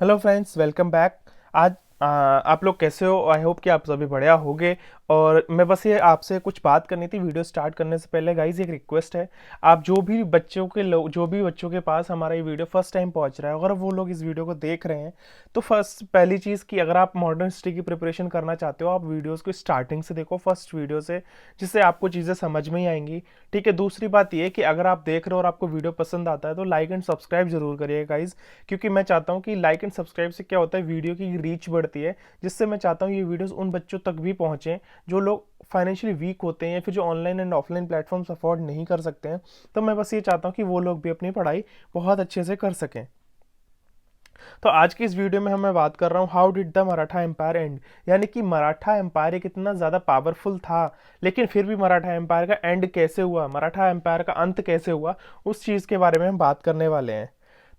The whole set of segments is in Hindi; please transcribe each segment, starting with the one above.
Hello friends, welcome back. आज आप लोग कैसे हो? आई होप कि आप सभी बढ़िया होंगे। और मैं बस ये आपसे कुछ बात करनी थी वीडियो स्टार्ट करने से पहले। गाइज, एक रिक्वेस्ट है। आप जो भी बच्चों के पास हमारा ये वीडियो फर्स्ट टाइम पहुंच रहा है, अगर वो लोग इस वीडियो को देख रहे हैं, तो पहली चीज़ कि अगर आप मॉडर्न हिस्ट्री की प्रिपरेशन करना चाहते हो, आप वीडियोज़ को स्टार्टिंग से देखो, फर्स्ट वीडियो से, जिससे आपको चीज़ें समझ में ही आएंगी। ठीक है। दूसरी बात ये कि अगर आप देख रहे हो और आपको वीडियो पसंद आता है तो लाइक एंड सब्सक्राइब जरूर करिएगा गाइज, क्योंकि मैं चाहता हूँ कि लाइक एंड सब्सक्राइब से क्या होता है, वीडियो की रीच बढ़ती है, जिससे मैं चाहता हूँ ये वीडियोस उन बच्चों तक भी पहुंचे जो लोग फाइनेंशियली वीक होते हैं या फिर जो online and offline platforms afford नहीं कर सकते हैं। तो मैं बस ये चाहता हूँ कि वो लोग भी अपनी पढ़ाई बहुत अच्छे से कर सकें। तो आज की इस वीडियो में मैं बात कर रहा हूँ how did the Maratha empire and, यानी कि मराठा एम्पायर एक इतना ज़्यादा पावरफुल था, लेकिन फिर भी मराठा एम्पायर का एंड कैसे हुआ, मराठा एम्पायर का अंत कैसे हुआ, उस चीज़ के बारे में हम बात करने वाले हैं।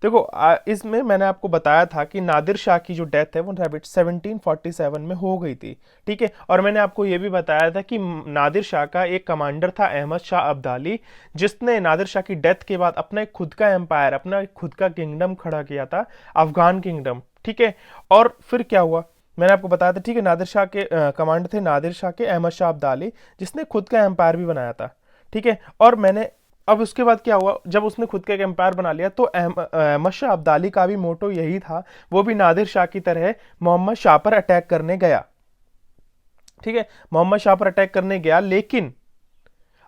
देखो, इसमें मैंने आपको बताया था कि नादिर शाह की जो डेथ है वो 1747 में हो गई थी। ठीक है। और मैंने आपको ये भी बताया था कि नादिर शाह का एक कमांडर था अहमद शाह अब्दाली, जिसने नादिर शाह की डेथ के बाद अपना एक खुद का एम्पायर, अपना एक खुद का किंगडम खड़ा किया था, अफगान किंगडम। ठीक है। और फिर क्या हुआ, मैंने आपको बताया था। ठीक है। नादिर शाह के कमांडर थे नादिर शाह के अहमद शाह अब्दाली, जिसने खुद का एम्पायर भी बनाया था। ठीक है। और मैंने अब उसके बाद क्या हुआ, जब उसने खुद का एक एम्पायर बना लिया तो अहमद शाह अब्दाली का भी मोटो यही था, वो भी नादिर शाह की तरह मोहम्मद शाह पर अटैक करने गया। ठीक है। मोहम्मद शाह पर अटैक करने गया, लेकिन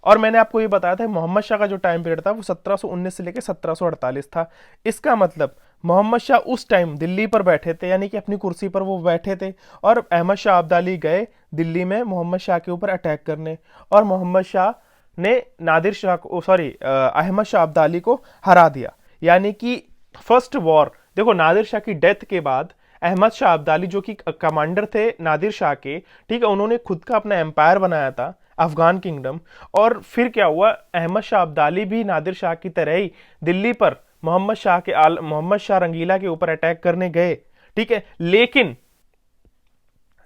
और मैंने आपको ये बताया था मोहम्मद शाह का जो टाइम पीरियड था वो 1719 से लेकर 1748 था। इसका मतलब मोहम्मद शाह उस टाइम दिल्ली पर बैठे थे, यानी कि अपनी कुर्सी पर वो बैठे थे, और अहमद शाह अब्दाली गए दिल्ली में मोहम्मद शाह के ऊपर अटैक करने, और मोहम्मद शाह ने नादिर शाह को, सॉरी, अहमद शाह अब्दाली को हरा दिया। यानी कि फर्स्ट वॉर, देखो, नादिर शाह की डेथ के बाद अहमद शाह अब्दाली जो कि कमांडर थे नादिर शाह के, ठीक है, उन्होंने खुद का अपना एम्पायर बनाया था, अफगान किंगडम। और फिर क्या हुआ, अहमद शाह अब्दाली भी नादिर शाह की तरह ही दिल्ली पर मोहम्मद शाह रंगीला के ऊपर अटैक करने गए। ठीक है। लेकिन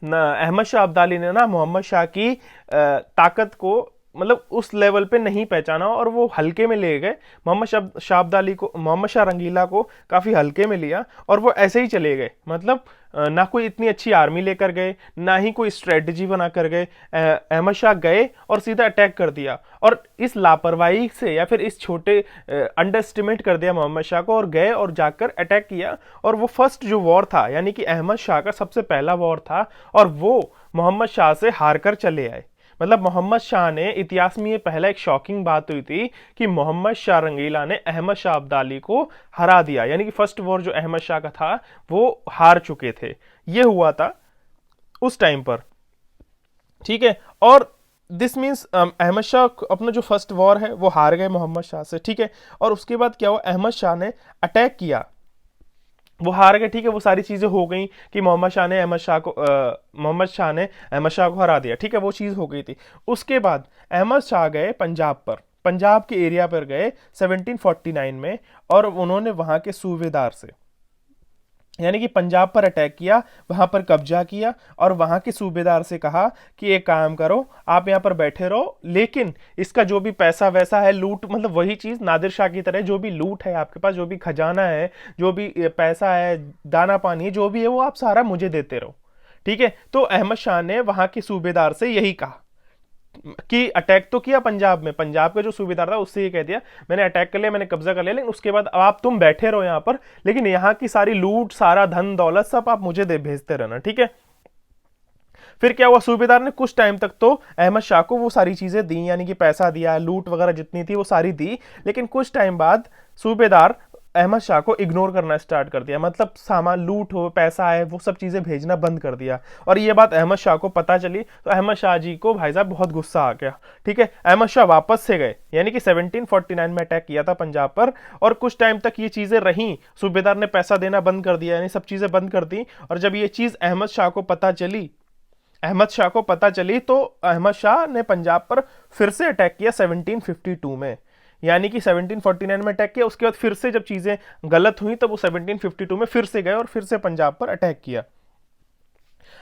अहमद शाह अब्दाली ने ना मोहम्मद शाह की ताकत को, मतलब उस लेवल पे नहीं पहचाना, और वो हल्के में ले गए। शाह अब्दाली को, मोहम्मद शाह रंगीला को काफ़ी हल्के में लिया, और वो ऐसे ही चले गए। मतलब ना कोई इतनी अच्छी आर्मी लेकर गए, ना ही कोई स्ट्रेटजी बना कर गए। अहमद शाह गए और सीधा अटैक कर दिया, और इस लापरवाही से या फिर इस छोटे अंडर एस्टिमेट कर दिया मोहम्मद शाह को, और गए और जाकर अटैक किया। और वो फर्स्ट जो वॉर था, यानी कि अहमद शाह का सबसे पहला वॉर था, और वो मोहम्मद शाह से हार कर चले आए। मतलब मोहम्मद शाह ने, इतिहास में ये पहला एक शॉकिंग बात हुई थी कि मोहम्मद शाह रंगीला ने अहमद शाह अब्दाली को हरा दिया, यानी कि फर्स्ट वॉर जो अहमद शाह का था वो हार चुके थे। ये हुआ था उस टाइम पर। ठीक है। और दिस मीन्स अहमद शाह अपना जो फर्स्ट वॉर है वो हार गए मोहम्मद शाह से। ठीक है। और उसके बाद क्या हुआ, अहमद शाह ने अटैक किया, वो हार गए। ठीक है। वो सारी चीजें हो गई कि मोहम्मद शाह ने अहमद शाह को हरा दिया। ठीक है। वो चीज हो गई थी। उसके बाद अहमद शाह गए पंजाब पर, पंजाब के एरिया पर गए 1749 में, और उन्होंने वहां के सूबेदार से, यानी कि पंजाब पर अटैक किया, वहां पर कब्जा किया, और वहां के सूबेदार से कहा कि एक काम करो, आप यहां पर बैठे रहो, लेकिन इसका जो भी पैसा वैसा है, लूट, मतलब वही चीज नादिर शाह की तरह, जो भी लूट है आपके पास, जो भी खजाना है, जो भी पैसा है, दाना पानी है, जो भी है, वो आप सारा मुझे देते रहो। ठीक है। तो अहमद शाह ने वहां के सूबेदार से यही कहा कि अटैक तो किया पंजाब में, पंजाब का जो सूबेदार था उससे ये कह दिया मैंने अटैक कर लिया, मैंने कब्जा कर लिया, लेकिन उसके बाद अब आप तुम बैठे रहो यहाँ पर, लेकिन यहाँ की सारी लूट, सारा धन दौलत सब आप मुझे दे भेजते रहना। ठीक है। फिर क्या हुआ, सूबेदार ने कुछ टाइम तक तो अहमद शाह को वो सारी चीजें दी, यानी कि पैसा दिया, लूट वगैरह जितनी थी वो सारी दी, लेकिन कुछ टाइम बाद सूबेदार अहमद शाह को इग्नोर करना स्टार्ट कर दिया, मतलब सामान लूट हो, पैसा है, वो सब चीजें भेजना बंद कर दिया। और ये बात अहमद शाह को पता चली, तो अहमद शाह जी को भाई साहब बहुत गुस्सा आ गया। ठीक है। अहमद शाह वापस से गए, यानी कि 1749 में अटैक किया था पंजाब पर, और कुछ टाइम तक ये चीजें रहीं, सूबेदार ने पैसा देना बंद कर दिया, यानी सब चीजें बंद कर दी। और जब ये चीज अहमद शाह को पता चली, तो अहमद शाह ने पंजाब पर फिर से अटैक किया 1752 में, यानी कि 1749 में अटैक किया, उसके बाद फिर से जब चीजें गलत हुई तब वो 1752 में फिर से गए और फिर से पंजाब पर अटैक किया।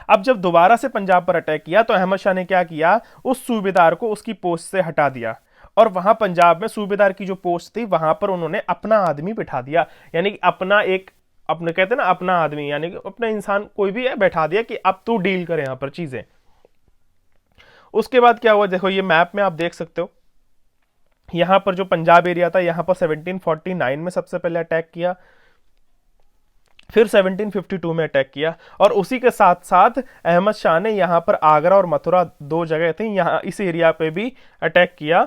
अब जब दोबारा से पंजाब पर अटैक किया तो अहमद शाह ने क्या किया, उस सूबेदार को उसकी पोस्ट से हटा दिया, और वहां पंजाब में सूबेदार की जो पोस्ट थी वहां पर उन्होंने अपना आदमी बिठा दिया, यानी कि अपना एक अपने कहते हैं ना अपना आदमी, यानी कि अपना इंसान कोई भी है, बैठा दिया कि अब तू डील करे यहाँ पर चीजें। उसके बाद क्या हुआ, देखो ये मैप में आप देख सकते हो, यहाँ पर जो पंजाब एरिया था, यहाँ पर 1749 में सबसे पहले अटैक किया, फिर 1752 में अटैक किया, और उसी के साथ साथ अहमद शाह ने यहाँ पर आगरा और मथुरा दो जगह थी, यहाँ इस एरिया पे भी अटैक किया,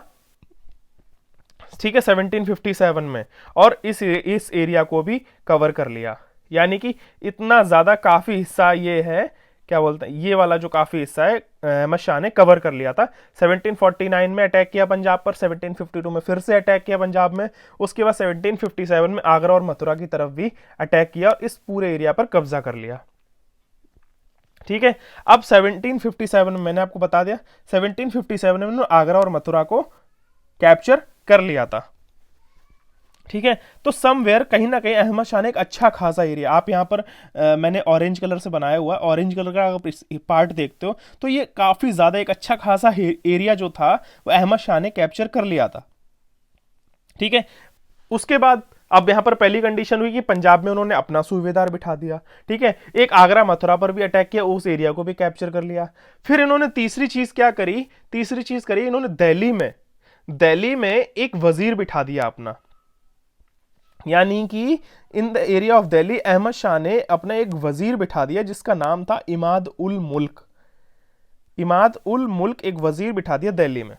ठीक है, 1757 में, और इस एरिया को भी कवर कर लिया। यानी कि इतना ज्यादा काफी हिस्सा ये है, क्या बोलते हैं, ये वाला जो काफी हिस्सा है अहमद शाह ने कवर कर लिया था। 1749 में अटैक किया पंजाब पर, 1752 में फिर से अटैक किया पंजाब में, उसके बाद 1757 में आगरा और मथुरा की तरफ भी अटैक किया और इस पूरे एरिया पर कब्जा कर लिया। ठीक है, अब 1757 में मैंने आपको बता दिया, 1757 में उन्होंने आगरा और मथुरा को कैप्चर कर लिया था। ठीक है, तो समवेयर कहीं ना कहीं अहमद शाह ने एक अच्छा खासा एरिया, आप यहाँ पर मैंने ऑरेंज कलर से बनाया हुआ, ऑरेंज कलर का अगर पार्ट देखते हो तो ये काफी ज्यादा एक अच्छा खासा एरिया जो था वो अहमद शाह ने कैप्चर कर लिया था। ठीक है, उसके बाद अब यहां पर पहली कंडीशन हुई कि पंजाब में उन्होंने अपना सूबेदार बिठा दिया। ठीक है, एक आगरा मथुरा पर भी अटैक किया, उस एरिया को भी कैप्चर कर लिया। फिर इन्होंने तीसरी चीज क्या करी, तीसरी चीज करी इन्होंने दिल्ली में एक वजीर बिठा दिया अपना, यानी कि in the area of Delhi Ahmad Shah ने अपना एक वजीर बिठा दिया जिसका नाम था इमाद उल मुल्क। इमाद उल मुल्क एक वजीर बिठा दिया दिल्ली में।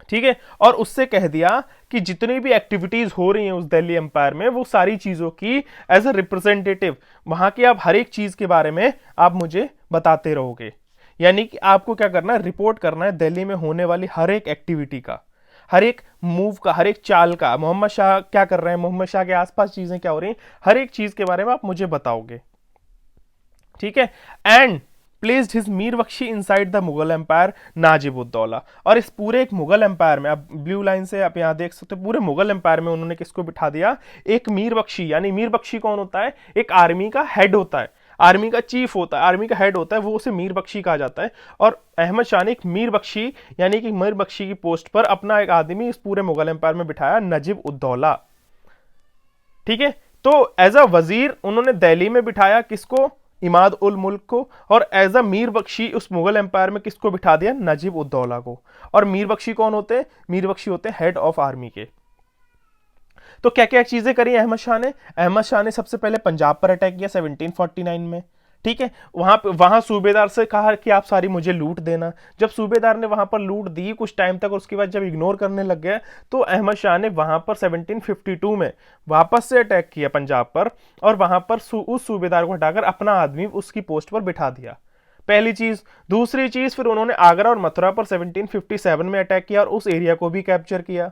ठीक है, और उससे कह दिया कि जितनी भी एक्टिविटीज हो रही हैं उस दिल्ली एम्पायर में, वो सारी चीजों की एज अ रिप्रेजेंटेटिव वहां की आप हर एक चीज के बारे में आप मुझे बताते रहोगे। यानी कि आपको क्या करना है, रिपोर्ट करना है दिल्ली में होने वाली हर एक एक्टिविटी का, हर एक मूव का, हर एक चाल का, मोहम्मद शाह क्या कर रहे हैं, मोहम्मद शाह के आसपास चीजें क्या हो रही हैं, हर एक चीज के बारे में आप मुझे बताओगे। ठीक है, and placed his Mir Bakhshi inside the Mughal empire Najib-ud-Daula, और इस पूरे एक मुगल एम्पायर में, आप ब्लू लाइन से आप यहां देख सकते हो, पूरे मुगल एम्पायर में उन्होंने किसको बिठा दिया, एक मीर बख्शी। यानी मीर बख्शी कौन होता है, एक आर्मी का हेड होता है, आर्मी का चीफ होता है, आर्मी का हेड होता है, वो उसे मीर बख्शी कहा जाता है। और अहमद शाह ने एक मीर बख्शी, यानी कि मीर बख्शी की पोस्ट पर अपना एक आदमी इस पूरे मुगल एम्पायर में बिठाया, नजीब-उद-दौला। ठीक है, तो एज अ वजीर उन्होंने दिल्ली में बिठाया किसको, इमाद उल मुल्क को, और एज अ मीर बख्शी उस मुगल एम्पायर में किसको बिठा दिया, नजीब-उद-दौला को। और मीर बख्शी कौन होते हैं, मीर बख्शी होते हैं हेड ऑफ आर्मी के। तो क्या क्या चीजें करी अहमद शाह ने, अहमद शाह ने सबसे पहले पंजाब पर अटैक किया 1749 में। ठीक है, वहां सूबेदार से कहा कि आप सारी मुझे लूट देना। जब सूबेदार ने वहां पर लूट दी कुछ टाइम तक, और उसके बाद जब इग्नोर करने लग गया, तो अहमद शाह ने वहां पर 1752 में वापस से अटैक किया पंजाब पर, और वहां पर उस सूबेदार को हटाकर अपना आदमी उसकी पोस्ट पर बिठा दिया। पहली चीज। दूसरी चीज, फिर उन्होंने आगरा और मथुरा पर 1757 में अटैक किया और उस एरिया को भी कैप्चर किया।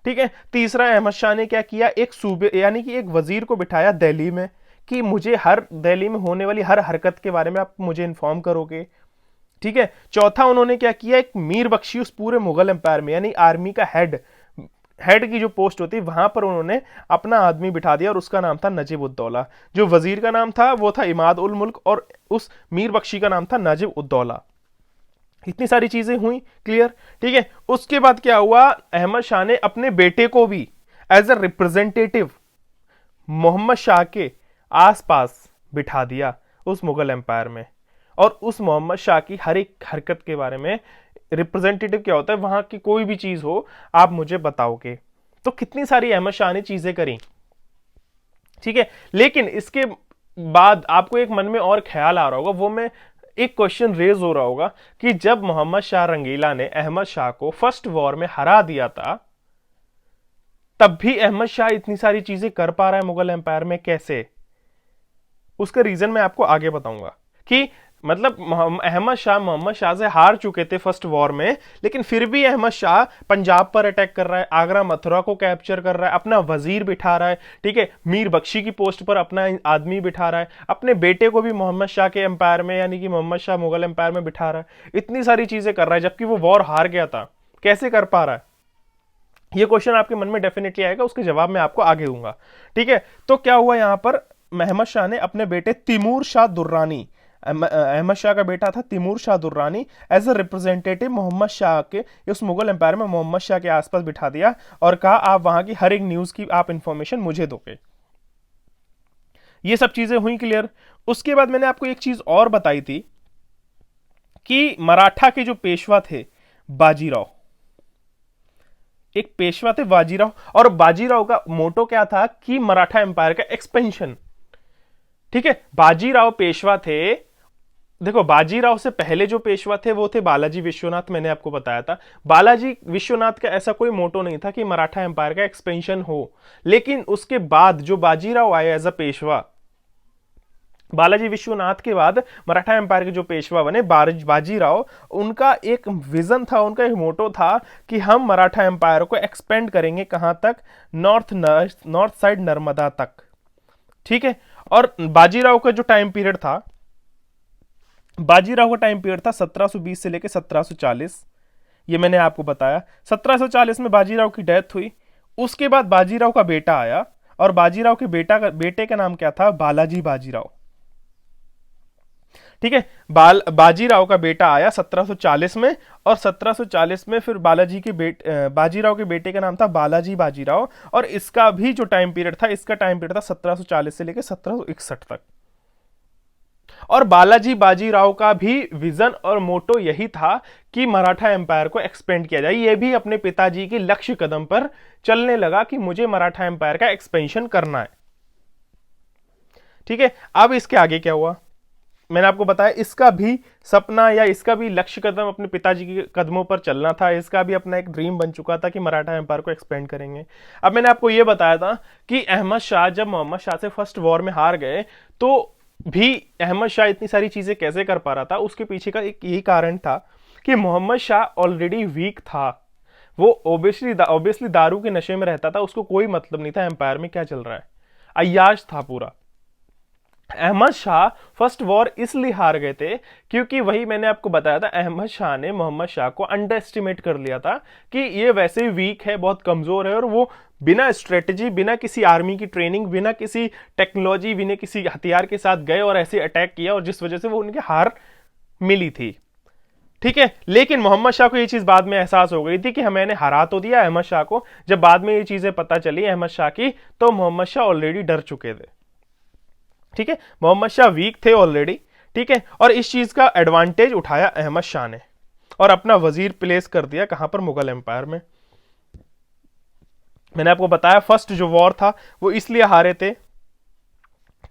ठीक है, तीसरा अहमद शाह ने क्या किया, एक सूबे यानी कि एक वजीर को बिठाया दिल्ली में कि मुझे हर दिल्ली में होने वाली हर हरकत के बारे में आप मुझे इन्फॉर्म करोगे। ठीक है, चौथा उन्होंने क्या किया, एक मीर बख्शी उस पूरे मुगल एम्पायर में, यानी आर्मी का हेड की जो पोस्ट होती है वहां पर उन्होंने अपना आदमी बिठा दिया, और उसका नाम था नजीब-उद-दौला। जो वजीर का नाम था वो था इमाद उल मुल्क, और उस मीर बख्शी का नाम था नजीब-उद-दौला। इतनी सारी चीजें हुई, क्लियर। ठीक है, उसके बाद क्या हुआ, अहमद शाह ने अपने बेटे को भी as a representative Mohammad Shah के आसपास बिठा दिया उस मुगल एम्पायर में, और उस मोहम्मद शाह की हर एक हरकत के बारे में, रिप्रेजेंटेटिव क्या होता है, वहां की कोई भी चीज हो आप मुझे बताओगे। तो कितनी सारी अहमद शाह ने चीजें करी। ठीक है, लेकिन इसके बाद आपको एक मन में और ख्याल आ रहा होगा, वो मैं एक क्वेश्चन रेज हो रहा होगा कि जब मोहम्मद शाह रंगीला ने अहमद शाह को फर्स्ट वॉर में हरा दिया था, तब भी अहमद शाह इतनी सारी चीजें कर पा रहा है मुगल एम्पायर में, कैसे? उसका रीजन मैं आपको आगे बताऊंगा कि मतलब अहमद शाह मोहम्मद शाह से हार चुके थे फर्स्ट वॉर में, लेकिन फिर भी अहमद शाह पंजाब पर अटैक कर रहा है, आगरा मथुरा को कैप्चर कर रहा है, अपना वजीर बिठा रहा है। ठीक है, मीर बख्शी की पोस्ट पर अपना आदमी बिठा रहा है, अपने बेटे को भी मोहम्मद शाह के एम्पायर में, यानी कि मोहम्मद शाह मुगल एम्पायर में बिठा रहा है। इतनी सारी चीजें कर रहा है जबकि वो वॉर हार गया था, कैसे कर पा रहा है? ये क्वेश्चन आपके मन में डेफिनेटली आएगा, उसके जवाब मैं आपको आगे दूंगा। ठीक है, तो क्या हुआ यहां पर, अहमद शाह ने अपने बेटे तिमूर शाह दुर्रानी, अहमद शाह का बेटा था Timur Shah Durrani, as a representative Mohammad Shah के उस मुगल एम्पायर में मोहम्मद शाह के आसपास बिठा दिया, और कहा आप वहां की हर एक न्यूज की आप इंफॉर्मेशन मुझे दोगे। ये सब चीजें हुई क्लियर। उसके बाद मैंने आपको एक चीज और बताई थी कि मराठा के जो पेशवा थे बाजीराव, एक पेशवा थे बाजीराव, और बाजीराव का मोटो क्या था कि मराठा एम्पायर का एक्सपेंशन। ठीक है, बाजीराव पेशवा थे। देखो, बाजीराव से पहले जो पेशवा थे वो थे बालाजी विश्वनाथ, मैंने आपको बताया था। बालाजी विश्वनाथ का ऐसा कोई मोटो नहीं था कि मराठा एम्पायर का एक्सपेंशन हो, लेकिन उसके बाद जो बाजीराव आए एज अ पेशवा, बालाजी विश्वनाथ के बाद मराठा एम्पायर के जो पेशवा बने बाजीराव, उनका एक विजन था, उनका एक मोटो था कि हम मराठा एम्पायर को एक्सपेंड करेंगे कहां तक, नॉर्थ साइड नर्मदा तक। ठीक है, और बाजीराव का जो टाइम पीरियड था, बाजीराव का टाइम पीरियड था 1720 से लेकर 1740। ये मैंने आपको बताया। 1740 में बाजीराव की डेथ हुई। उसके बाद बाजीराव का बेटा आया, और बाजीराव के बेटे का नाम क्या था, बालाजी बाजीराव। ठीक है, बाजीराव का बेटा आया 1740 में, और 1740 में फिर बाजीराव के बेटे का नाम था बालाजी बाजीराव, और इसका भी जो टाइम पीरियड था, इसका टाइम पीरियड था 1740 से लेकर 1761 तक। और बालाजी बाजीराव का भी विजन और मोटो यही था कि मराठा एम्पायर को एक्सपेंड किया जाए। ये भी अपने पिताजी के लक्ष्य कदम पर चलने लगा कि मुझे मराठा एम्पायर का एक्सपेंशन करना है। ठीक है, अब इसके आगे क्या हुआ, मैंने आपको बताया इसका भी सपना या इसका भी लक्ष्य कदम अपने पिताजी के कदमों पर चलना था। इसका भी अपना एक ड्रीम बन चुका था कि मराठा एम्पायर को एक्सपेंड करेंगे। अब मैंने आपको यह बताया था कि अहमद शाह जब मोहम्मद शाह से फर्स्ट वॉर में हार गए, तो भी अहमद शाह इतनी सारी चीजें कैसे कर पा रहा था, उसके पीछे का एक यही कारण था कि मोहम्मद शाह ऑलरेडी वीक था। वो ऑब्वियसली दारू के नशे में रहता था, उसको कोई मतलब नहीं था एम्पायर में क्या चल रहा है, अय्याश था पूरा। अहमद शाह फर्स्ट वॉर इसलिए हार गए थे क्योंकि वही मैंने आपको बताया था, अहमद शाह ने मोहम्मद शाह को अंडर एस्टिमेट कर लिया था कि ये वैसे ही वीक है, बहुत कमजोर है, और वो बिना स्ट्रेटजी, बिना किसी आर्मी की ट्रेनिंग, बिना किसी टेक्नोलॉजी, बिना किसी हथियार के साथ गए और ऐसे अटैक किया, और जिस वजह से वो उनकी हार मिली थी। ठीक है, लेकिन मोहम्मद शाह को ये चीज बाद में एहसास हो गई थी कि मैंने हरा तो दिया अहमद शाह को। जब बाद में ये चीजें पता चली अहमद शाह की, तो मोहम्मद शाह ऑलरेडी डर चुके थे। ठीक है, मोहम्मद शाह वीक थे ऑलरेडी। ठीक है, और इस चीज का एडवांटेज उठाया अहमद शाह ने, और अपना वजीर प्लेस कर दिया कहां पर, मुगल एम्पायर में। मैंने आपको बताया फर्स्ट जो वॉर था वो इसलिए हारे थे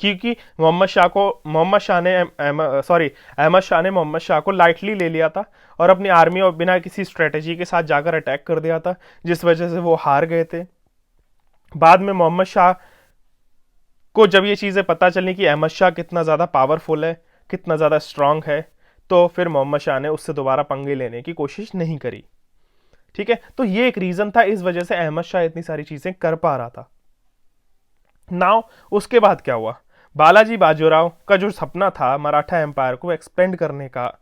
क्योंकि अहमद शाह ने मोहम्मद शाह को लाइटली ले लिया था, और अपनी आर्मी और बिना किसी स्ट्रेटेजी के साथ जाकर अटैक कर दिया था, जिस वजह से वो हार गए थे। बाद में मोहम्मद शाह को जब ये चीजें पता चली कि अहमद शाह कितना ज्यादा पावरफुल है, कितना ज्यादा स्ट्रांग है, तो फिर मोहम्मद शाह ने उससे दोबारा पंगे लेने की कोशिश नहीं करी। ठीक है, तो ये एक रीजन था, इस वजह से अहमद शाह इतनी सारी चीजें कर पा रहा था। नाउ उसके बाद क्या हुआ, बालाजी बाजीराव का जो सपना था मराठा एम्पायर को एक्सपेंड करने का,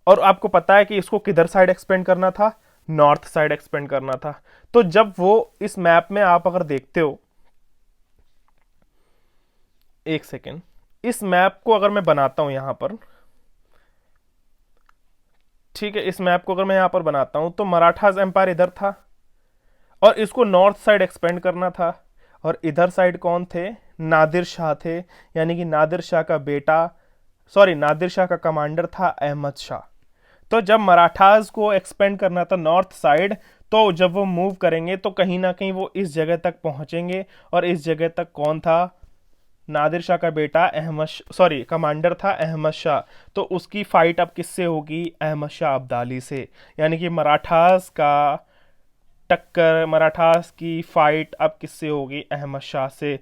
और आपको पता है कि इसको किधर साइड एक्सपेंड करना था, नॉर्थ साइड एक्सपेंड करना था। तो जब वो इस मैप में आप अगर देखते हो, एक सेकेंड, इस मैप को अगर मैं बनाता हूं यहां पर, ठीक है, इस मैप को अगर मैं यहां पर बनाता हूं तो मराठाज एम्पायर इधर था, और इसको नॉर्थ साइड एक्सपेंड करना था, और इधर साइड कौन थे, नादिर शाह थे, यानी कि नादिर शाह का बेटा, नादिर शाह का कमांडर था अहमद शाह। तो जब मराठाज को एक्सपेंड करना था नॉर्थ साइड, तो जब वो मूव करेंगे तो कहीं ना कहीं वो इस जगह तक पहुंचेंगे, और इस जगह तक कौन था, नादिर शाह का बेटा कमांडर था अहमद शाह। तो उसकी फाइट अब किससे होगी, अहमद शाह अब्दाली से, यानी कि मराठास की फाइट अब किससे होगी, अहमद शाह से।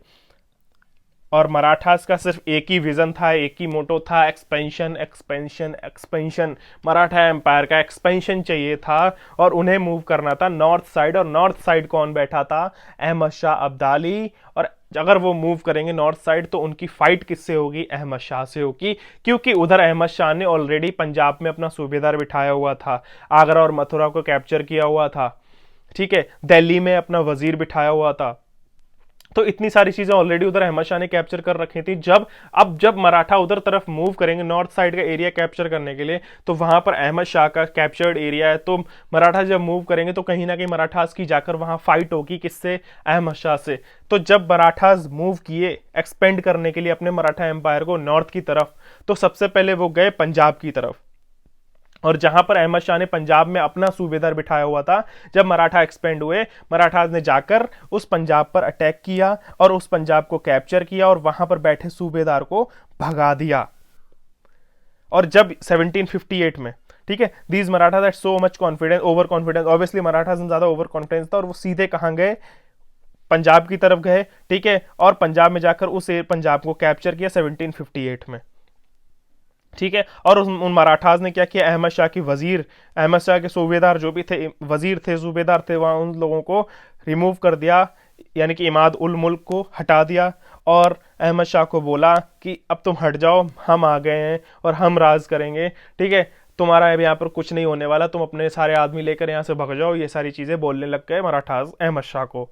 और मराठास का सिर्फ एक ही विजन था, एक ही मोटो था, expansion expansion expansion. Maratha empire का एक्सपेंशन चाहिए था, और उन्हें मूव करना था नॉर्थ साइड। और नॉर्थ साइड कौन बैठा था, अहमद शाह अब्दाली। और अगर वो मूव करेंगे नॉर्थ साइड तो उनकी फाइट किससे होगी, अहमद शाह से होगी, क्योंकि उधर अहमद शाह ने ऑलरेडी पंजाब में अपना सूबेदार बिठाया हुआ था, आगरा और मथुरा को कैप्चर किया हुआ था। ठीक है, दिल्ली में अपना वजीर बिठाया हुआ था। तो इतनी सारी चीजें ऑलरेडी उधर अहमद शाह ने कैप्चर कर रखी थी। जब मराठा उधर तरफ मूव करेंगे नॉर्थ साइड का एरिया कैप्चर करने के लिए, तो वहां पर अहमद शाह का कैप्चर्ड एरिया है, तो मराठा जब मूव करेंगे तो कहीं ना कहीं मराठास की जाकर वहां फाइट होगी, किससे? अहमद शाह से। तो जब मराठास मूव किए एक्सपेंड करने के लिए अपने मराठा एम्पायर को नॉर्थ की तरफ, तो सबसे पहले वो गए पंजाब की तरफ, और जहां पर अहमद शाह ने पंजाब में अपना सूबेदार बिठाया हुआ था, जब मराठा एक्सपेंड हुए, मराठास ने जाकर उस पंजाब पर अटैक किया और उस पंजाब को कैप्चर किया और वहां पर बैठे सूबेदार को भगा दिया। और जब 1758 में, ठीक है, these Maratha that so much confidence, over confidence, obviously Maratha से ज्यादा ओवर कॉन्फिडेंस था, और वो सीधे कहां गए? पंजाब की तरफ गए, ठीक है, और पंजाब में जाकर उस पंजाब को कैप्चर किया 1758 में, ठीक है। और उन मराठास ने क्या किया? अहमद शाह की वजीर, अहमद शाह के सूबेदार जो भी थे, वजीर थे, सूबेदार थे, वहां उन लोगों को रिमूव कर दिया, यानी कि इमाद उल मुल्क को हटा दिया, और अहमद शाह को बोला कि अब तुम हट जाओ, हम आ गए हैं और हम राज करेंगे, ठीक है, तुम्हारा अब यहाँ पर कुछ नहीं होने वाला, तुम अपने सारे आदमी लेकर यहाँ से भग जाओ। ये सारी चीजें बोलने लग गए मराठास अहमद शाह को,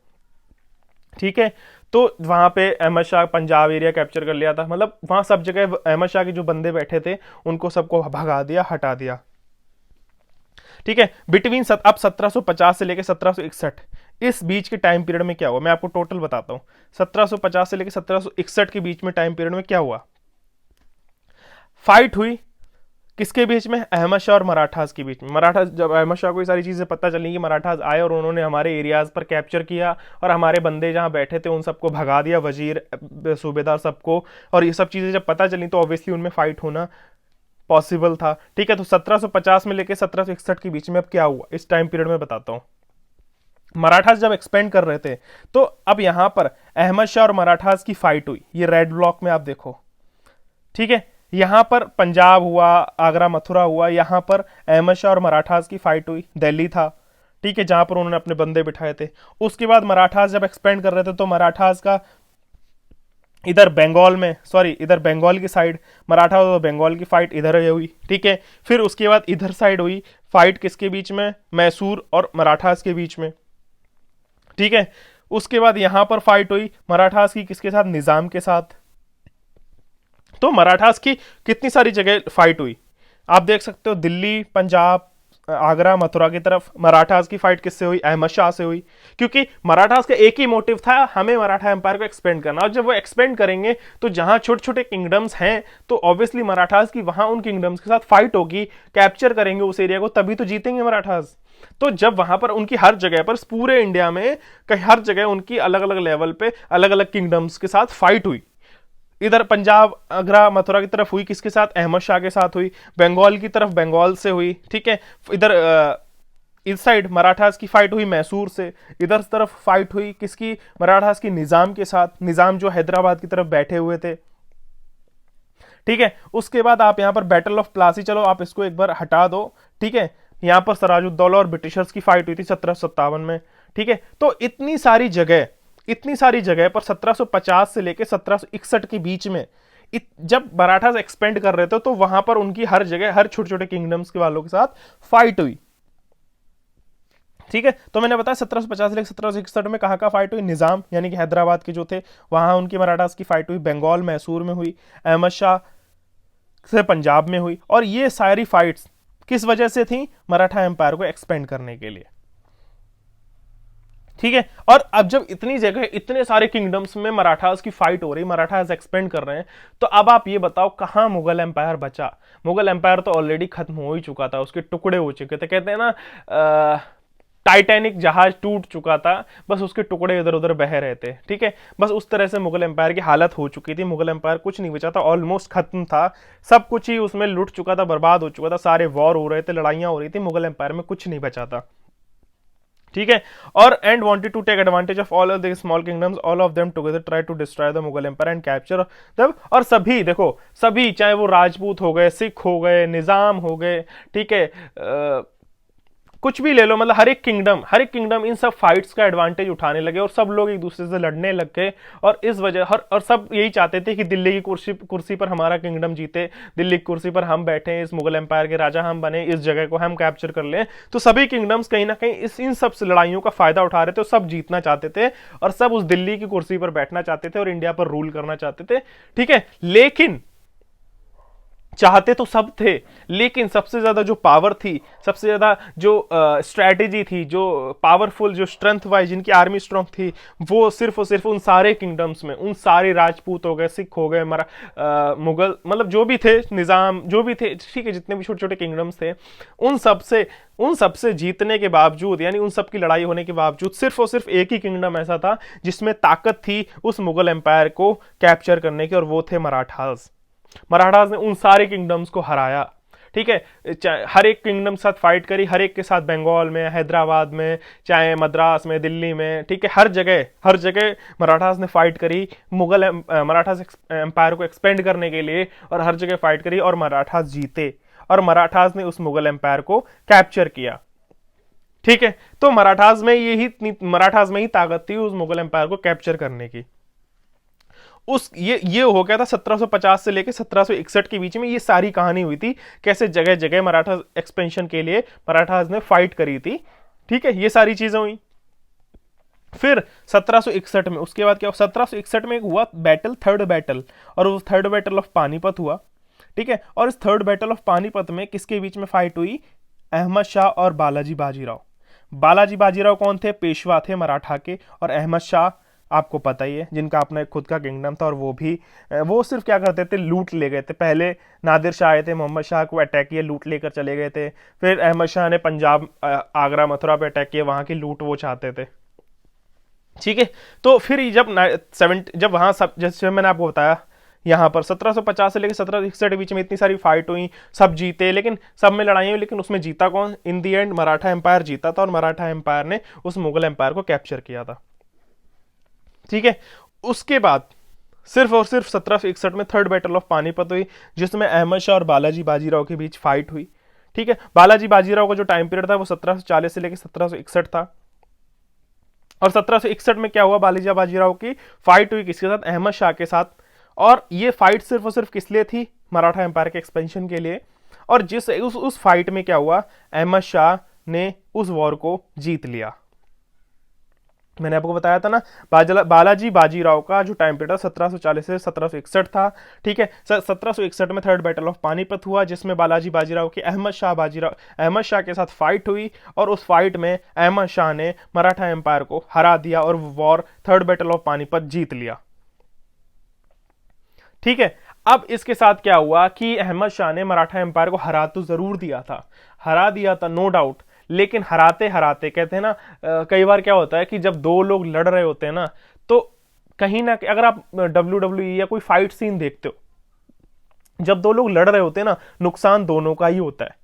ठीक है। तो वहां पे अहमद शाह पंजाब एरिया कैप्चर कर लिया था, मतलब वहां सब जगह अहमद शाह के जो बंदे बैठे थे उनको सबको भगा दिया, हटा दिया, ठीक है। बिटवीन अब 1750 से लेकर 1761 इस बीच के टाइम पीरियड में क्या हुआ, मैं आपको टोटल बताता हूं। 1750 से लेकर 1761 के बीच में टाइम पीरियड में क्या हुआ? फाइट हुई किसके बीच में? अहमद शाह और मराठास के बीच में। मराठास, जब अहमद शाह को ये सारी चीजें पता चली कि मराठास आए और उन्होंने हमारे एरियाज पर कैप्चर किया और हमारे बंदे जहां बैठे थे उन सबको भगा दिया, वजीर, सूबेदार, सबको, और ये सब चीजें जब पता चली तो ऑब्वियसली उनमें फाइट होना पॉसिबल था, ठीक है। तो 1750 में लेकर 1761 के बीच में अब क्या हुआ इस टाइम पीरियड में बताता हूं। मराठास जब एक्सपेंड कर रहे थे तो अब यहां पर अहमद शाह और मराठास की फाइट हुई, ये रेड ब्लॉक में आप देखो, ठीक है। यहां पर पंजाब हुआ, आगरा मथुरा हुआ, यहां पर अहमद शाह और मराठास की फाइट हुई, दिल्ली था, ठीक है, जहां पर उन्होंने अपने बंदे बिठाए थे। उसके बाद मराठास जब एक्सपेंड कर रहे थे तो मराठास का इधर बंगाल में, सॉरी इधर बंगाल की साइड मराठा और बंगाल की फाइट इधर हुई, ठीक है। फिर उसके बाद इधर साइड हुई फाइट किसके बीच में? मैसूर और मराठास के बीच में, ठीक है। उसके बाद यहां पर फाइट हुई मराठास की किसके साथ? निजाम के साथ। तो मराठास की कितनी सारी जगह फाइट हुई आप देख सकते हो, दिल्ली, पंजाब, आगरा, मथुरा की तरफ। मराठास की फाइट किससे हुई? अहमद शाह से हुई, क्योंकि मराठास का एक ही मोटिव था, हमें मराठा एम्पायर को एक्सपेंड करना, और जब वो एक्सपेंड करेंगे तो जहां छोटे छोटे किंगडम्स हैं तो ऑब्वियसली मराठास की वहां उन किंगडम्स के साथ फाइट होगी, कैप्चर करेंगे उस एरिया को, तभी तो जीतेंगे मराठास। तो जब वहां पर उनकी हर जगह पर, पूरे इंडिया में कहीं हर जगह उनकी अलग अलग लेवल पे अलग अलग किंगडम्स के साथ फाइट हुई। इधर पंजाब, आगरा, मथुरा की तरफ हुई किसके साथ? अहमद शाह के साथ हुई। बंगाल की तरफ बंगाल से हुई, ठीक है। इधर इस साइड मराठास की फाइट हुई मैसूर से। इधर तरफ फाइट हुई किसकी? मराठास की निजाम के साथ, निजाम जो हैदराबाद की तरफ बैठे हुए थे, ठीक है। उसके बाद आप यहां पर बैटल ऑफ प्लासी, चलो आप इसको एक बार हटा दो, ठीक है। यहां पर सराजुद्दौला और ब्रिटिशर्स की फाइट हुई थी 1757 में, ठीक है। तो इतनी सारी जगह पर 1750 से लेकर 1761 के बीच में जब मराठास एक्सपेंड कर रहे थे तो वहां पर उनकी हर जगह, हर छोटे छोटे किंगडम्स के वालों के साथ फाइट हुई, ठीक है। तो मैंने बताया 1750 से लेकर 1761 में कहां फाइट हुई? निजाम यानी कि हैदराबाद के जो थे वहां उनकी मराठास की फाइट हुई, बंगाल मैसूर में हुई, अहमद शाह से पंजाब में हुई। और ये सारी फाइट्स किस वजह से थी? मराठा एम्पायर को एक्सपेंड करने के लिए, ठीक है। और अब जब इतनी जगह, इतने सारे किंगडम्स में मराठास की फाइट हो रही, मराठास एक्सपेंड कर रहे हैं, तो अब आप ये बताओ कहां मुगल एम्पायर बचा? मुगल एम्पायर तो ऑलरेडी खत्म हो ही चुका था, उसके टुकड़े हो चुके थे। कहते हैं ना टाइटैनिक जहाज टूट चुका था, बस उसके टुकड़े इधर उधर बह रहे थे, ठीक है। बस उस तरह से मुगल एम्पायर की हालत हो चुकी थी। मुगल एम्पायर कुछ नहीं बचा था, ऑलमोस्ट खत्म था, सब कुछ ही उसमें लुट चुका था, बर्बाद हो चुका था, सारे वॉर हो रहे थे, लड़ाइयां हो रही थी, मुगल एम्पायर में कुछ नहीं बचा था, ठीक है। और and wanted to take advantage of all of the small kingdoms, all of them together try to destroy the Mughal empire and capture तब। और सभी देखो, सभी चाहे वो राजपूत हो गए, सिख हो गए, निजाम हो गए, ठीक है, कुछ भी ले लो, मतलब हर एक किंगडम इन सब फाइट्स का एडवांटेज उठाने लगे और सब लोग एक दूसरे से लड़ने लग गए। और इस वजह और सब यही चाहते थे कि दिल्ली की कुर्सी पर हमारा किंगडम जीते, दिल्ली की कुर्सी पर हम बैठे, इस मुगल एम्पायर के राजा हम बने, इस जगह को हम कैप्चर कर लें। तो सभी किंगडम्स कहीं ना कहीं इन सब लड़ाइयों का फायदा उठा रहे थे, सब जीतना चाहते थे और सब उस दिल्ली की कुर्सी पर बैठना चाहते थे और इंडिया पर रूल करना चाहते थे। ठीक है, लेकिन चाहते तो सब थे, लेकिन सबसे ज्यादा जो पावर थी, सबसे ज्यादा जो स्ट्रैटेजी थी, जो पावरफुल, जो स्ट्रेंथ वाइज जिनकी आर्मी स्ट्रांग थी, वो सिर्फ और सिर्फ उन सारे किंगडम्स में, उन सारे राजपूत हो गए, सिख हो गए, मुगल, मतलब जो भी थे निजाम, जो भी थे, ठीक है, जितने भी छोटे छोटे किंगडम्स थे, उन सबसे जीतने के बावजूद, यानी उन सब की लड़ाई होने के बावजूद सिर्फ और सिर्फ एक ही किंगडम ऐसा था जिसमें ताकत थी उस मुगल एम्पायर को कैप्चर करने की, और वो थे मराठास। मराठास ने उन सारे किंगडम्स को हराया। ठीक है, हर एक किंगडम के साथ फाइट करी, हर एक के साथ, बंगाल में, हैदराबाद में, चाहे मद्रास में, दिल्ली में, ठीक है, हर जगह मराठास ने फाइट करी मराठास एम्पायर को एक्सपेंड करने के लिए, और हर जगह फाइट करी और मराठास जीते और मराठास ने उस मुगल एम्पायर को कैप्चर किया। ठीक है, तो मराठास में ही ताकत थी उस मुगल एम्पायर को कैप्चर करने की। ये हो गया था 1750 से लेकर 1761 के बीच में, ये सारी कहानी हुई थी, कैसे जगह जगह मराठा एक्सपेंशन के लिए मराठास ने फाइट करी थी। ठीक है, ये सारी चीजें हुई। फिर 1761 में, उसके बाद क्या हुआ, 1761 में एक हुआ बैटल, थर्ड बैटल, और वो थर्ड बैटल ऑफ पानीपत हुआ। ठीक है, और इस थर्ड बैटल ऑफ पानीपत में किसके बीच में फाइट हुई, अहमद शाह और बालाजी बाजीराव। बालाजी बाजीराव कौन थे, पेशवा थे मराठा के, और अहमद शाह आपको पता ही है, जिनका अपना एक खुद का किंगडम था, और वो सिर्फ क्या करते थे, लूट ले गए थे। पहले नादिर शाह आए थे, मोहम्मद शाह को अटैक किया, लूट लेकर चले गए थे। फिर अहमद शाह ने पंजाब, आगरा, मथुरा पे अटैक किया, वहां की लूट वो चाहते थे। ठीक है, तो फिर जब वहां सब, जैसे मैंने आपको बताया, यहाँ पर 1750 से लेकर 1761 के बीच में इतनी सारी फाइट हुई, सब जीते, लेकिन सब में लड़ाई हुई, लेकिन उसमें जीता कौन, इन दी एंड मराठा एम्पायर जीता था, और मराठा एम्पायर ने उस मुगल एम्पायर को कैप्चर किया था। ठीक है, उसके बाद सिर्फ और सिर्फ 1761 में थर्ड बैटल ऑफ पानीपत हुई, जिसमें अहमद शाह और बालाजी बाजीराव के बीच फाइट हुई। ठीक है, बालाजी बाजीराव का जो टाइम पीरियड था वो 1740 से लेकर 1761 था, और 1761 में क्या हुआ, बालाजी बाजीराव की फाइट हुई किसके साथ, अहमद शाह के साथ। और ये फाइट सिर्फ और सिर्फ किस लिए थी, मराठा एम्पायर के एक्सपेंशन के लिए। और उस फाइट में क्या हुआ, अहमद शाह ने उस वॉर को जीत लिया। मैंने आपको बताया था ना, बालाजी बाजीराव का जो टाइम पीरियड था 1740 से 1761 था। ठीक है, 1761 में थर्ड बैटल ऑफ पानीपत हुआ, जिसमें बालाजी बाजीराव की अहमद शाह के साथ फाइट हुई, और उस फाइट में अहमद शाह ने मराठा एम्पायर को हरा दिया और war, third battle of Panipat जीत लिया। ठीक है, अब इसके साथ क्या हुआ कि अहमद शाह ने मराठा एम्पायर को हरा तो जरूर दिया था, नो डाउट, लेकिन हराते हराते, कहते हैं ना, कई बार क्या होता है कि जब दो लोग लड़ रहे होते हैं ना, तो कहीं ना, अगर आप WWE या कोई फाइट सीन देखते हो, जब दो लोग लड़ रहे होते हैं ना, नुकसान दोनों का ही होता है।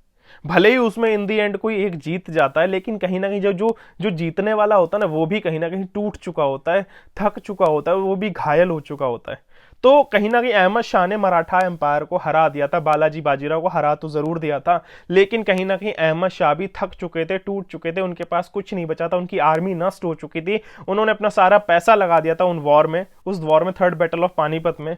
भले ही उसमें इन दी एंड कोई एक जीत जाता है, लेकिन कहीं ना कहीं जो जीतने वाला होता है ना, वो भी कहीं ना कहीं टूट चुका होता है, थक चुका होता है, वो भी घायल हो चुका होता है। तो कहीं ना कहीं अहमद शाह ने मराठा एम्पायर को हरा दिया था, बालाजी बाजीराव को हरा तो जरूर दिया था, लेकिन कहीं ना कहीं अहमद शाह भी थक चुके थे, टूट चुके थे, उनके पास कुछ नहीं बचा था, उनकी आर्मी नष्ट हो चुकी थी। उन्होंने अपना सारा पैसा लगा दिया था उस वॉर में, थर्ड बैटल ऑफ पानीपत में,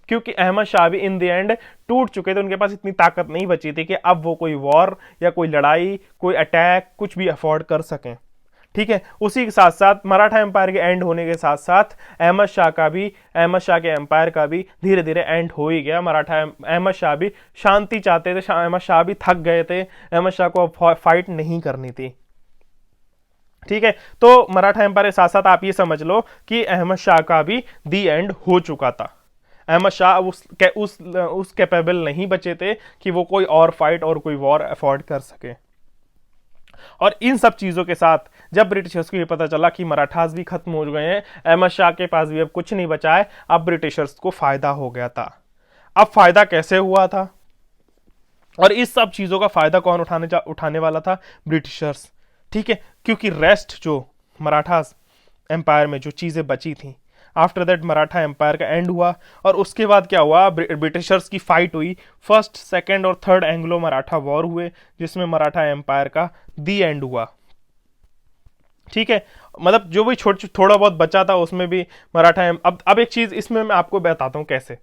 क्योंकि अहमद शाह भी इन द एंड टूट चुके थे, उनके पास इतनी ताकत नहीं बची थी कि अब वो कोई वॉर या कोई लड़ाई, कोई अटैक, कुछ भी अफोर्ड कर सकें। ठीक है, उसी के साथ साथ मराठा एम्पायर के एंड होने के साथ साथ अहमद शाह के एम्पायर का भी धीरे धीरे एंड हो ही गया। अहमद शाह भी शांति चाहते थे, अहमद शाह भी थक गए थे, अहमद शाह को अब फाइट नहीं करनी थी। ठीक है, तो मराठा एम्पायर के साथ साथ आप ये समझ लो कि अहमद शाह का भी दी एंड हो चुका था। अहमद शाह उस कैपेबल नहीं बचे थे कि वो कोई और फाइट और कोई वॉर अफोर्ड कर सके। और इन सब चीजों के साथ जब ब्रिटिशर्स को ये पता चला कि मराठास भी खत्म हो गए हैं, अहमद शाह के पास भी अब कुछ नहीं बचा है, अब ब्रिटिशर्स को फायदा हो गया था। अब फायदा कैसे हुआ था, और इस सब चीजों का फायदा कौन उठाने वाला था, ब्रिटिशर्स। ठीक है, क्योंकि रेस्ट जो मराठास एम्पायर में जो चीजें बची थी, आफ्टर दैट मराठा एम्पायर का एंड हुआ। और उसके बाद क्या हुआ, ब्रिटिशर्स की फाइट हुई, फर्स्ट, सेकेंड और थर्ड एंग्लो मराठा वॉर हुए, जिसमें मराठा एम्पायर का दी एंड हुआ। ठीक है, मतलब जो भी थोड़ा बहुत बचा था उसमें भी मराठा अब एक चीज इसमें मैं आपको बताता हूं कैसे।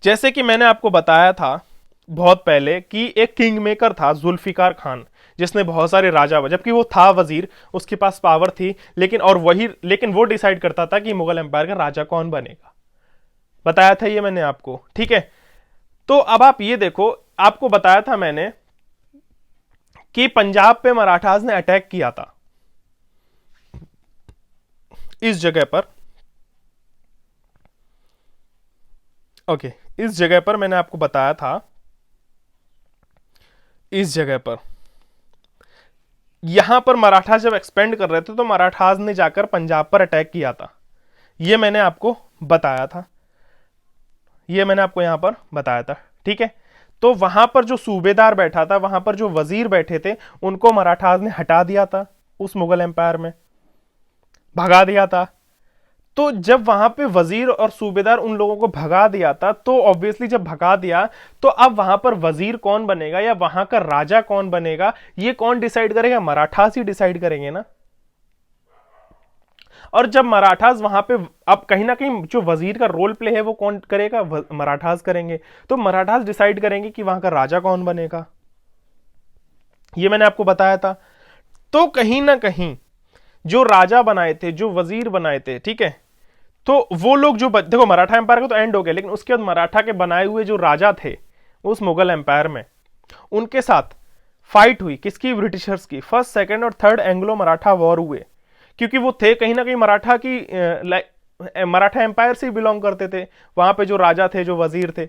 जैसे कि मैंने आपको बताया था बहुत पहले कि एक किंग मेकर था जुल्फिकार खान, जिसने बहुत सारे राजा, जबकि वो था वजीर, उसके पास पावर थी, लेकिन वो डिसाइड करता था कि मुगल एम्पायर का राजा कौन बनेगा। बताया था ये मैंने आपको। ठीक है, तो अब आप ये देखो, आपको बताया था मैंने कि पंजाब पे मराठास ने अटैक किया था इस जगह पर। ओके, इस जगह पर मैंने आपको बताया था, इस जगह पर यहां पर मराठा जब एक्सपेंड कर रहे थे तो मराठास ने जाकर पंजाब पर अटैक किया था। ये मैंने आपको बताया था, ये मैंने आपको यहां पर बताया था। ठीक है, तो वहां पर जो सूबेदार बैठा था, वहां पर जो वजीर बैठे थे, उनको मराठास ने हटा दिया था, उस मुगल एम्पायर में भगा दिया था। तो जब वहां पे वजीर और सूबेदार उन लोगों को भगा दिया था, तो ऑब्वियसली जब भगा दिया तो अब वहां पर वजीर कौन बनेगा या वहां का राजा कौन बनेगा, ये कौन डिसाइड करेगा? मराठास ही डिसाइड करेंगे ना। और जब मराठास वहां पे, अब कहीं ना कहीं जो वजीर का रोल प्ले है वो कौन करेगा? मराठास करेंगे। तो मराठास डिसाइड करेंगे कि वहां का राजा कौन बनेगा, ये मैंने आपको बताया था। तो कहीं ना कहीं जो राजा बनाए थे, जो वजीर बनाए थे, ठीक है, तो वो लोग जो देखो मराठा एम्पायर का तो एंड हो गया, लेकिन उसके बाद मराठा के बनाए हुए जो राजा थे उस मुगल एम्पायर में, उनके साथ फाइट हुई। किसकी? ब्रिटिशर्स की। फर्स्ट, सेकंड और थर्ड एंग्लो मराठा वॉर हुए, क्योंकि वो थे कहीं ना कहीं मराठा एम्पायर से बिलोंग करते थे। वहां पे जो राजा थे, जो वजीर थे,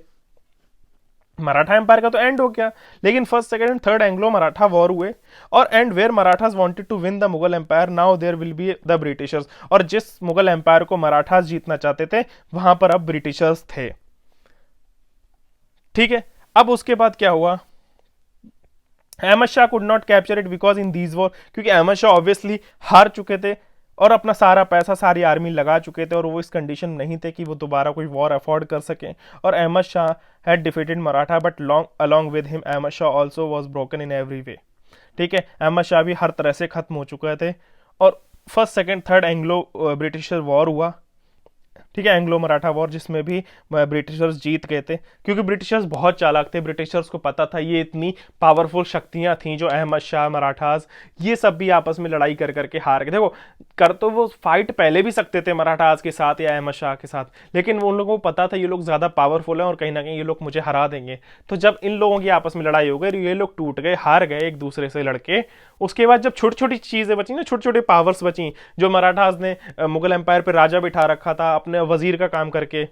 मराठा एम्पायर का तो एंड हो गया, लेकिन first, second and third Anglo Maratha war हुए। और and where Marathas wanted to win the Mughal empire, now there will be the Britishers. और जिस मुगल एम्पायर को मराठास जीतना चाहते थे, वहां पर अब ब्रिटिशर्स थे। ठीक है, अब उसके बाद क्या हुआ? Ahmad Shah could not capture it because in these war, क्योंकि अहमद शाह ऑब्वियसली हार चुके थे और अपना सारा पैसा, सारी आर्मी लगा चुके थे, और वो इस कंडीशन नहीं थे कि वो दोबारा कोई वॉर अफोर्ड कर सकें। और Ahmad Shah had defeated Maratha, but along with him Ahmad Shah also was broken in every way. ठीक है, अहमद शाह भी हर तरह से खत्म हो चुके थे। और first, second, third Anglo britisher war हुआ। ठीक है, एंग्लो मराठा वॉर, जिसमें भी ब्रिटिशर्स जीत गए थे, क्योंकि ब्रिटिशर्स बहुत चालाक थे। ब्रिटिशर्स को पता था ये इतनी पावरफुल शक्तियां थी जो अहमद शाह, मराठास, ये सब भी आपस में लड़ाई कर करके हार गए। देखो, कर तो वो फाइट पहले भी सकते थे मराठास के साथ या अहमद शाह के साथ, लेकिन उन लोगों को पता था ये लोग ज्यादा पावरफुल हैं और कहीं ना कहीं ये लोग मुझे हरा देंगे। तो जब इन लोगों की आपस में लड़ाई हो गई, ये लोग टूट गए, हार गए एक दूसरे से लड़के। उसके बाद जब छोटी छोटी चीजें बची ना, छोटी छोटी पावर्स बची, जो मराठास ने मुगल एम्पायर पर राजा बिठा रखा था अपने वजीर का काम करके,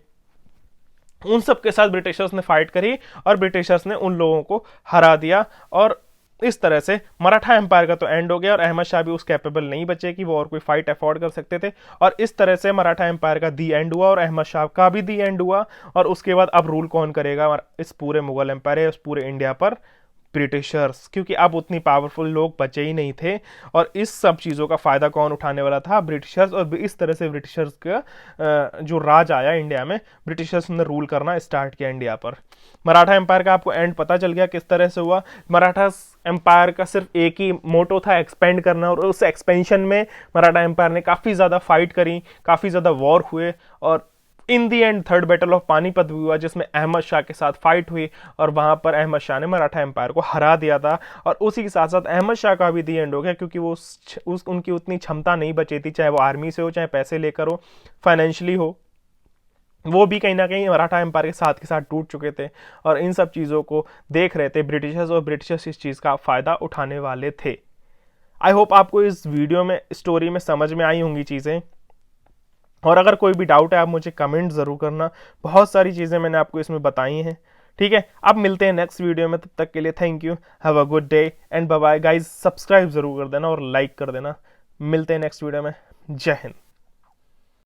उन सब के साथ ब्रिटिशर्स ने फाइट करी और ब्रिटिशर्स ने उन लोगों को हरा दिया। और इस तरह से मराठा एम्पायर का तो एंड हो गया और अहमद शाह भी उस कैपेबल नहीं बचे कि वो और कोई फाइट अफोर्ड कर सकते थे। और इस तरह से मराठा एम्पायर का दी एंड हुआ और अहमद शाह का भी दी एंड हुआ। और उसके बाद अब रूल कौन करेगा इस पूरे मुगल एम्पायर, इस पूरे इंडिया पर? ब्रिटिशर्स, क्योंकि अब उतनी पावरफुल लोग बचे ही नहीं थे। और इस सब चीज़ों का फायदा कौन उठाने वाला था? ब्रिटिशर्स। और इस तरह से ब्रिटिशर्स का जो राज आया इंडिया में, ब्रिटिशर्स ने रूल करना स्टार्ट किया इंडिया पर। मराठा एम्पायर का आपको एंड पता चल गया किस तरह से हुआ। मराठा एम्पायर का सिर्फ एक ही मोटो था, एक्सपेंड करना, और उस एक्सपेंशन में मराठा एम्पायर ने काफ़ी ज़्यादा फाइट करी, काफ़ी ज़्यादा वॉर हुए। और in the end third battle of Panipat भी हुआ, जिसमें अहमद शाह के साथ फाइट हुई और वहां पर अहमद शाह ने मराठा एम्पायर को हरा दिया था। और उसी के साथ साथ अहमद शाह का भी दी एंड हो गया, क्योंकि वो उनकी उतनी क्षमता नहीं बची थी, चाहे वो आर्मी से हो, चाहे पैसे लेकर हो, फाइनेंशियली हो। वो भी कहीं ना कहीं मराठा एम्पायर के साथ टूट चुके थे। और इन सब चीज़ों को देख रहे थे ब्रिटिशर्स, और ब्रिटिशर्स इस चीज़ का फ़ायदा उठाने वाले थे। आई होप आपको इस वीडियो में, स्टोरी में समझ में आई होंगी चीज़ें। और अगर कोई भी डाउट है आप मुझे कमेंट ज़रूर करना। बहुत सारी चीज़ें मैंने आपको इसमें बताई हैं। ठीक है, अब मिलते हैं नेक्स्ट वीडियो में, तब तक के लिए thank you, have a good day and bye bye guys. Subscribe ज़रूर कर देना और लाइक कर देना। मिलते हैं नेक्स्ट वीडियो में। जय हिंद।